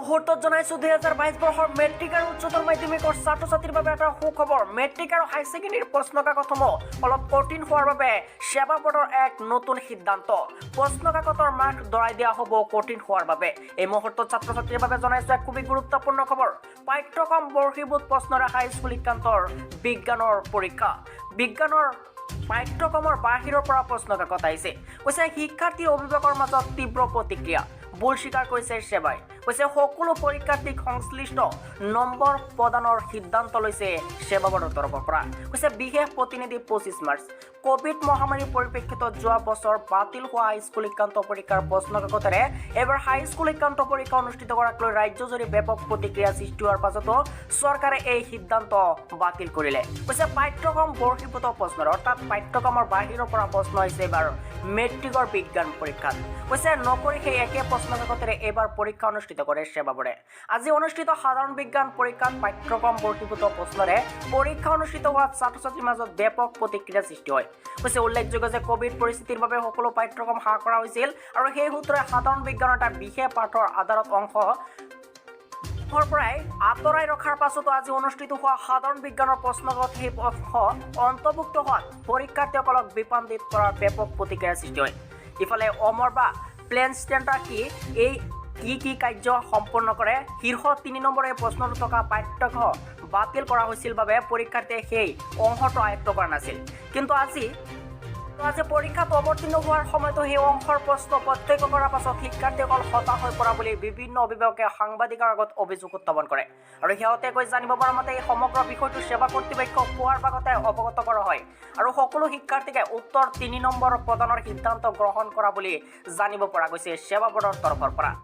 মুহূৰ্তত জনাইছো 2022 বৰ্ষৰ মেট্ৰিক আৰু উচ্চতৰ মাধ্যমিকৰ ছাত্ৰ ছাত্ৰীৰ বাবে এটা সুখবৰ। মেট্ৰিক আৰু হাই ছেকেণ্ডেৰীৰ প্ৰশ্ন কাকতসমূহ অলপ কঠিন হোৱাৰ বাবে সেবা বোৰ্ডৰ এক নতুন সিদ্ধান্ত। প্ৰশ্ন কাকতৰ মাৰ্ক দৰাই দিয়া হ'ব কঠিন হোৱাৰ বাবে। এই মুহূৰ্তত ছাত্ৰ ছাত্ৰীৰ বাবে জনাইছো এক খুবেই গুৰুত্বপূৰ্ণ খবৰ। পাঠ্যক্ৰম বৰ্ষীভূত প্ৰশ্নৰে হাই স্কুল শিক্ষান্তৰ বিজ্ঞানৰ পৰীক্ষা। বিজ্ঞানৰ পাঠ্যক্ৰমৰ বাহিৰৰ পৰা প্ৰশ্ন কাকত আহিছে। কৈছে শিক্ষাৰ্থী অভিভাৱকৰ মাজত তীব্ৰ প্ৰতিক্ৰিয়া। ভুল স্বীকাৰ কৰিছে সেবাই। কৈছে সকলো পৰীক্ষাৰ্থীক সংশ্লিষ্ট নম্বৰ প্ৰদানৰ সিদ্ধান্ত লৈছে সেবা বোৰ্ডৰ তৰফৰ পৰা। কৈছে বিশেষ প্ৰতিনিধি 25 মাৰ্চ। কোভিড মহামাৰীৰ পৰিপ্ৰেক্ষিতত যোৱা বছৰ বাতিল হোৱা হাইস্কুল শিক্ষান্ত পৰীক্ষাৰ প্ৰশ্ন কাকতেৰে এবাৰ হাইস্কুল শিক্ষান্ত পৰীক্ষা অনুষ্ঠিত কৰাক লৈ ৰাজ্যজুৰি ব্যাপক প্ৰতিক্ৰিয়া সৃষ্টি হোৱাৰ পাছতো চৰকাৰে এই সিদ্ধান্ত বাতিল কৰিলে। কৈছে পাঠ্যক্ৰম বৰ্ষীভূত প্ৰশ্নৰ অৰ্থাৎ পাঠ্যক্ৰমৰ বাহিৰৰ পৰা প্ৰশ্ন আহিছে এবাৰ মেট্ৰিকৰ বিজ্ঞান পৰীক্ষাত। কৈছে নকৰি সেই একে প্ৰশ্ন কাকতেৰে এবাৰ পৰীক্ষা অনুষ্ঠিত কৰে সেবা বোৰ্ডে। আজি অনুষ্ঠিত সাধাৰণ বিজ্ঞান পৰীক্ষাত পাঠ্যক্ৰম বৰ্ষীভূত প্ৰশ্নৰে পৰীক্ষা অনুষ্ঠিত হোৱাত ছাত্ৰ ছাত্ৰীৰ মাজত ব্যাপক প্ৰতিক্ৰিয়াৰ সৃষ্টি হয়। কৈছে উল্লেখযোগ্য যে কোভিড পৰিস্থিতিৰ বাবে সকলো পাঠ্যক্ৰম হ্ৰাস কৰা হৈছিল আৰু সেই সূত্ৰে সাধাৰণ বিজ্ঞানৰ এটা বিশেষ পাঠৰ আধাৰত অংশ পৰাই আঁতৰাই ৰখাৰ পাছতো আজি অনুষ্ঠিত হোৱা সাধাৰণ বিজ্ঞানৰ প্ৰশ্নকাকত সেই অংশ অন্তৰ্ভুক্ত হোৱাত পৰীক্ষাৰ্থীসকলক বিপান্বিত কৰাৰ ব্যাপক প্ৰতিক্ৰিয়াৰ সৃষ্টি হয়। ইফালে অমৰ বা প্লেন ষ্টেণ্ডাৰ কি কাৰ্য সম্পন্ন কৰে শীৰ্ষ 3 নম্বৰ এই প্ৰশ্নটো থকা পাঠ্যক্ৰম বাতিল কৰা হৈছিল বাবে পৰীক্ষাৰ্থীয়ে সেই অংশটো আয়ত্ব কৰা নাছিল। কিন্তু আজি পৰীক্ষাত অৱতীৰ্ণ হোৱাৰ সময়তো সেই অংশৰ প্ৰশ্ন প্ৰত্যক্ষ কৰাৰ পাছত শিক্ষাৰ্থীসকল হতাশ হৈ পৰা বুলি বিভিন্ন অভিভাৱকে সাংবাদিকৰ আগত অভিযোগ উত্থাপন কৰে। আৰু শেহতীয়াকৈ জানিব পৰা মতে এই সমগ্ৰ বিষয়টো সেৱা কৰ্তৃপক্ষক পুৱাৰ ভাগতে অৱগত কৰা হয় আৰু সকলো শিক্ষাৰ্থীকে উত্তৰ 3 নম্বৰ প্ৰদানৰ সিদ্ধান্ত গ্ৰহণ কৰা বুলি জানিব পৰা গৈছে সেৱা বোৰ্ডৰ তৰফৰ পৰা।